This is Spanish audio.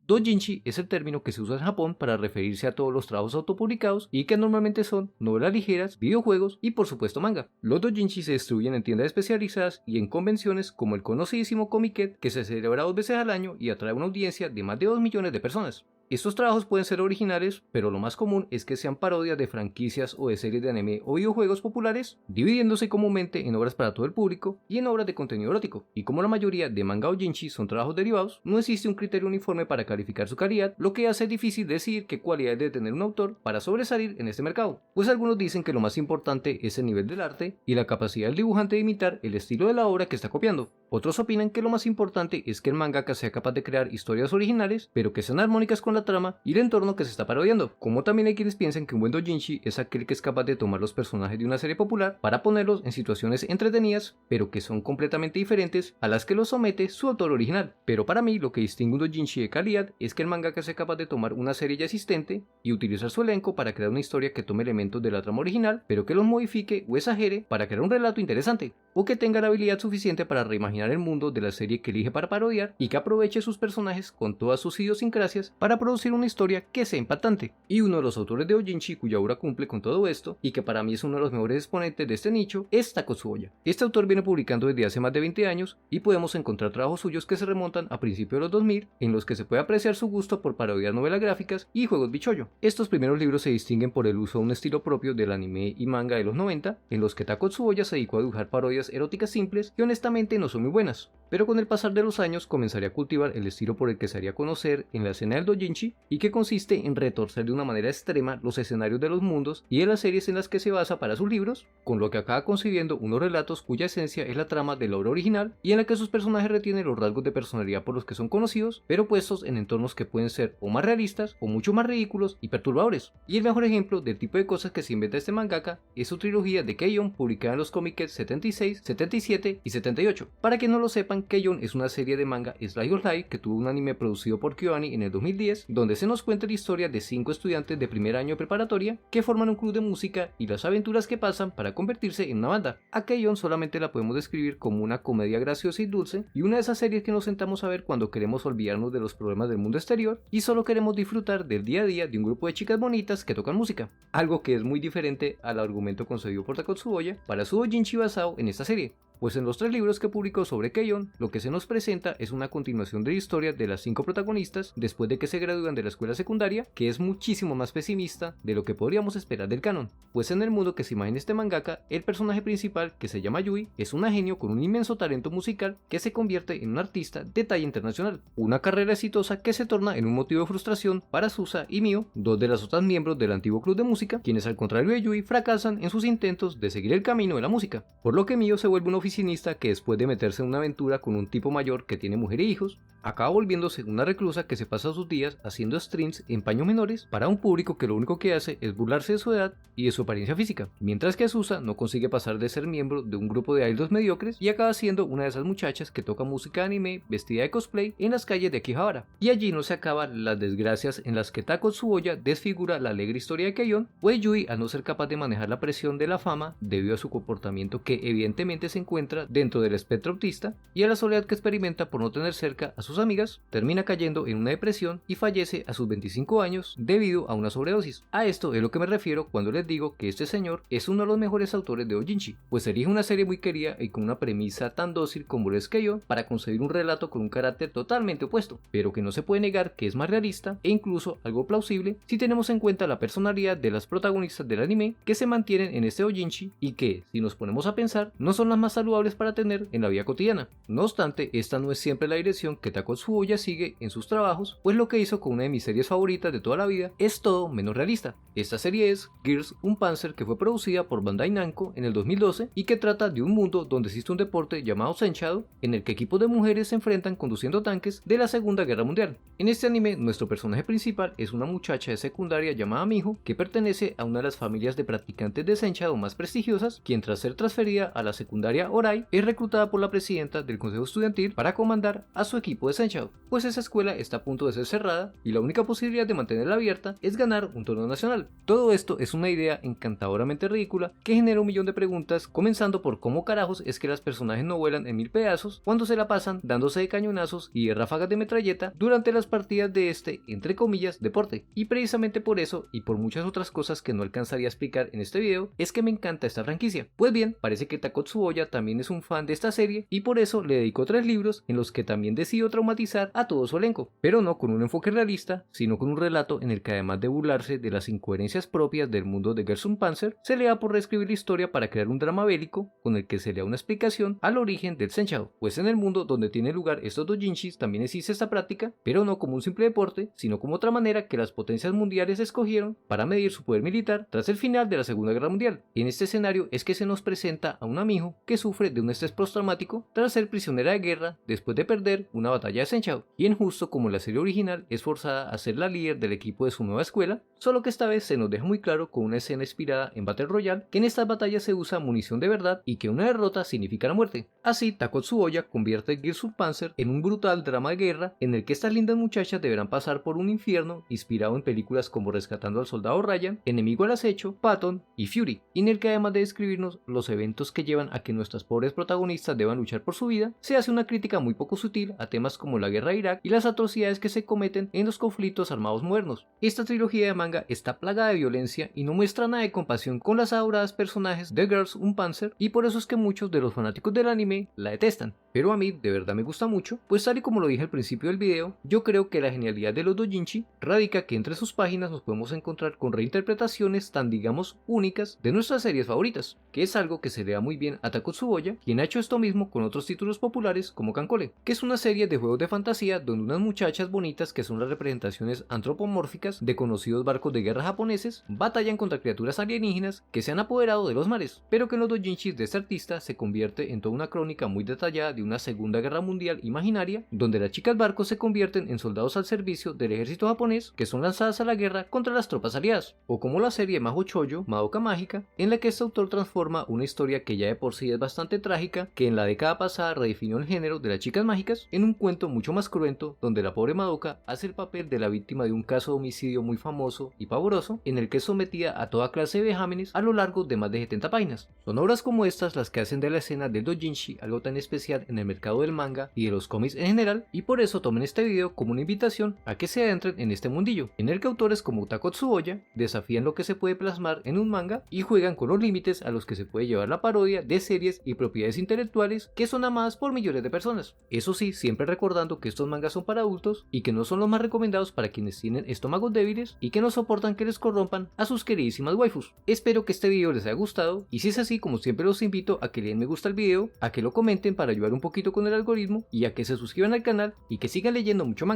Doujinshi es el término que se usa en Japón para referirse a todos los trabajos autopublicados y que normalmente son novelas ligeras, videojuegos y por supuesto manga. Los doujinshi se distribuyen en tiendas especializadas y en convenciones como el conocidísimo Comiket, que se celebra 2 veces al año y atrae una audiencia de más de 2 millones de personas. Estos trabajos pueden ser originales, pero lo más común es que sean parodias de franquicias o de series de anime o videojuegos populares, dividiéndose comúnmente en obras para todo el público y en obras de contenido erótico. Y como la mayoría de manga o jinshi son trabajos derivados, no existe un criterio uniforme para calificar su calidad, lo que hace difícil decidir qué cualidades debe tener un autor para sobresalir en este mercado. Pues algunos dicen que lo más importante es el nivel del arte y la capacidad del dibujante de imitar el estilo de la obra que está copiando. Otros opinan que lo más importante es que el mangaka sea capaz de crear historias originales, pero que sean armónicas con la trama y el entorno que se está parodiando. Como también hay quienes piensan que un buen doujinshi es aquel que es capaz de tomar los personajes de una serie popular para ponerlos en situaciones entretenidas, pero que son completamente diferentes a las que los somete su autor original. Pero para mí lo que distingue un doujinshi de calidad es que el mangaka sea capaz de tomar una serie ya existente y utilizar su elenco para crear una historia que tome elementos de la trama original, pero que los modifique o exagere para crear un relato interesante, o que tenga la habilidad suficiente para reimaginar el mundo de la serie que elige para parodiar y que aproveche sus personajes con todas sus idiosincrasias para producir una historia que sea impactante. Y uno de los autores de doujinshi cuya obra cumple con todo esto y que para mí es uno de los mejores exponentes de este nicho es Tako Tsuboya. Este autor viene publicando desde hace más de 20 años y podemos encontrar trabajos suyos que se remontan a principios de los 2000 en los que se puede apreciar su gusto por parodiar novelas gráficas y juegos bichoyo. Estos primeros libros se distinguen por el uso de un estilo propio del anime y manga de los 90 en los que Tako Tsuboya se dedicó a dibujar parodias eróticas simples que honestamente no son muy buenas, pero con el pasar de los años comenzaría a cultivar el estilo por el que se haría conocer en la escena del doujinshi y que consiste en retorcer de una manera extrema los escenarios de los mundos y de las series en las que se basa para sus libros, con lo que acaba concibiendo unos relatos cuya esencia es la trama de la obra original y en la que sus personajes retienen los rasgos de personalidad por los que son conocidos, pero puestos en entornos que pueden ser o más realistas o mucho más ridículos y perturbadores. Y el mejor ejemplo del tipo de cosas que se inventa este mangaka es su trilogía de Keion publicada en los cómics 76, 77 y 78. Para quienes no lo sepan, Keion es una serie de manga Slice of Life que tuvo un anime producido por KyoAni en el 2010, donde se nos cuenta la historia de 5 estudiantes de primer año de preparatoria que forman un club de música y las aventuras que pasan para convertirse en una banda. A Keion solamente la podemos describir como una comedia graciosa y dulce, y una de esas series que nos sentamos a ver cuando queremos olvidarnos de los problemas del mundo exterior y solo queremos disfrutar del día a día de un grupo de chicas bonitas que tocan música, algo que es muy diferente al argumento concebido por Tako Tsuboya para su doujinshi basado en esta serie. Pues en los 3 libros que publicó sobre Keion, lo que se nos presenta es una continuación de la historia de las 5 protagonistas después de que se gradúan de la escuela secundaria, que es muchísimo más pesimista de lo que podríamos esperar del canon. Pues en el mundo que se imagina este mangaka, el personaje principal, que se llama Yui, es una genio con un inmenso talento musical que se convierte en un artista de talla internacional. Una carrera exitosa que se torna en un motivo de frustración para Susa y Mio, 2 de las otras miembros del antiguo club de música, quienes al contrario de Yui fracasan en sus intentos de seguir el camino de la música, por lo que Mio se vuelve un oficinista que después de meterse en una aventura con un tipo mayor que tiene mujer e hijos, acaba volviéndose una reclusa que se pasa sus días haciendo streams en paños menores para un público que lo único que hace es burlarse de su edad y de su apariencia física, mientras que Susa no consigue pasar de ser miembro de un grupo de idols mediocres y acaba siendo una de esas muchachas que toca música de anime vestida de cosplay en las calles de Akihabara. Y allí no se acaban las desgracias en las que Tako Tsuboya desfigura la alegre historia de Keion, pues Yui, al no ser capaz de manejar la presión de la fama debido a su comportamiento que evidentemente se encuentra dentro del espectro autista y a la soledad que experimenta por no tener cerca a sus amigas, termina cayendo en una depresión y fallece a sus 25 años debido a una sobredosis. A esto es lo que me refiero cuando les digo que este señor es uno de los mejores autores de doujinshi, pues elige una serie muy querida y con una premisa tan dócil como lo es Keion para concebir un relato con un carácter totalmente opuesto, pero que no se puede negar que es más realista e incluso algo plausible si tenemos en cuenta la personalidad de las protagonistas del anime que se mantienen en este doujinshi y que, si nos ponemos a pensar, no son las más saludables para tener en la vida cotidiana. No obstante, esta no es siempre la dirección que Tako Tsuboya sigue en sus trabajos, pues lo que hizo con una de mis series favoritas de toda la vida es todo menos realista. Esta serie es Girls Panzer, que fue producida por Bandai Namco en el 2012 y que trata de un mundo donde existe un deporte llamado Senshado en el que equipos de mujeres se enfrentan conduciendo tanques de la Segunda Guerra Mundial. En este anime, nuestro personaje principal es una muchacha de secundaria llamada Miho que pertenece a una de las familias de practicantes de Senshado más prestigiosas, quien tras ser transferida a la secundaria Orai es reclutada por la presidenta del consejo estudiantil para comandar a su equipo de Senshou, pues esa escuela está a punto de ser cerrada y la única posibilidad de mantenerla abierta es ganar un torneo nacional. Todo esto es una idea encantadoramente ridícula que genera un millón de preguntas, comenzando por cómo carajos es que las personajes no vuelan en 1000 pedazos cuando se la pasan dándose de cañonazos y de ráfagas de metralleta durante las partidas de este, entre comillas, deporte. Y precisamente por eso y por muchas otras cosas que no alcanzaría a explicar en este video es que me encanta esta franquicia. Pues bien, parece que Takotsuboya también es un fan de esta serie y por eso le dedicó 3 libros en los que también decidió traumatizar a todo su elenco, pero no con un enfoque realista, sino con un relato en el que además de burlarse de las incoherencias propias del mundo de Panzer, se le da por reescribir la historia para crear un drama bélico con el que se le da una explicación al origen del Senshou, pues en el mundo donde tiene lugar estos doujinshis también existe esta práctica, pero no como un simple deporte, sino como otra manera que las potencias mundiales escogieron para medir su poder militar tras el final de la Segunda Guerra Mundial. Y en este escenario es que se nos presenta a un amigo que sufre de un estrés postraumático tras ser prisionera de guerra después de perder una batalla de Senshou, quien justo como en la serie original es forzada a ser la líder del equipo de su nueva escuela, solo que esta vez se nos deja muy claro con una escena inspirada en Battle Royale que en estas batallas se usa munición de verdad y que una derrota significa la muerte. Así, Takotsuboya convierte Panzer en un brutal drama de guerra en el que estas lindas muchachas deberán pasar por un infierno inspirado en películas como Rescatando al Soldado Ryan, Enemigo al Acecho, Patton y Fury, y en el que además de describirnos los eventos que llevan a que nuestras pobres protagonistas deban luchar por su vida, se hace una crítica muy poco sutil a temas como la guerra de Irak y las atrocidades que se cometen en los conflictos armados modernos. Esta trilogía de manga está plagada de violencia y no muestra nada de compasión con las adoradas personajes de Panzer, y por eso es que muchos de los fanáticos del anime la detestan. Pero a mí de verdad me gusta mucho, pues tal y como lo dije al principio del video, yo creo que la genialidad de los doujinshi radica que entre sus páginas nos podemos encontrar con reinterpretaciones tan digamos únicas de nuestras series favoritas, que es algo que se le da muy bien a Takotsuboya, quien ha hecho esto mismo con otros títulos populares como Kankole, que es una serie de juegos de fantasía donde unas muchachas bonitas que son las representaciones antropomórficas de conocidos barcos de guerra japoneses batallan contra criaturas alienígenas que se han apoderado de los mares, pero que en los doujinshis de este artista se convierte en toda una crónica muy detallada de una Segunda Guerra Mundial imaginaria, donde las chicas barcos se convierten en soldados al servicio del ejército japonés que son lanzadas a la guerra contra las tropas aliadas, o como la serie Mahou Shoujo Madoka Mágica, en la que este autor transforma una historia que ya de por sí es bastante trágica, que en la década pasada redefinió el género de las chicas mágicas, en un cuento mucho más cruento, donde la pobre Madoka hace el papel de la víctima de un caso de homicidio muy famoso y pavoroso, en el que es sometida a toda clase de vejámenes a lo largo de más de 70 páginas. Son obras como estas las que hacen de la escena del doujinshi algo tan especial en el mercado del manga y de los cómics en general, y por eso tomen este video como una invitación a que se adentren en este mundillo, en el que autores como Takotsuboya desafían lo que se puede plasmar en un manga y juegan con los límites a los que se puede llevar la parodia de series y propiedades intelectuales que son amadas por millones de personas. Eso sí, siempre recordando que estos mangas son para adultos y que no son los más recomendados para quienes tienen estómagos débiles y que no soportan que les corrompan a sus queridísimas waifus. Espero que este video les haya gustado, y si es así, como siempre los invito a que le den me gusta al video, a que lo comenten para ayudar un poquito con el algoritmo y a que se suscriban al canal y que sigan leyendo mucho manga.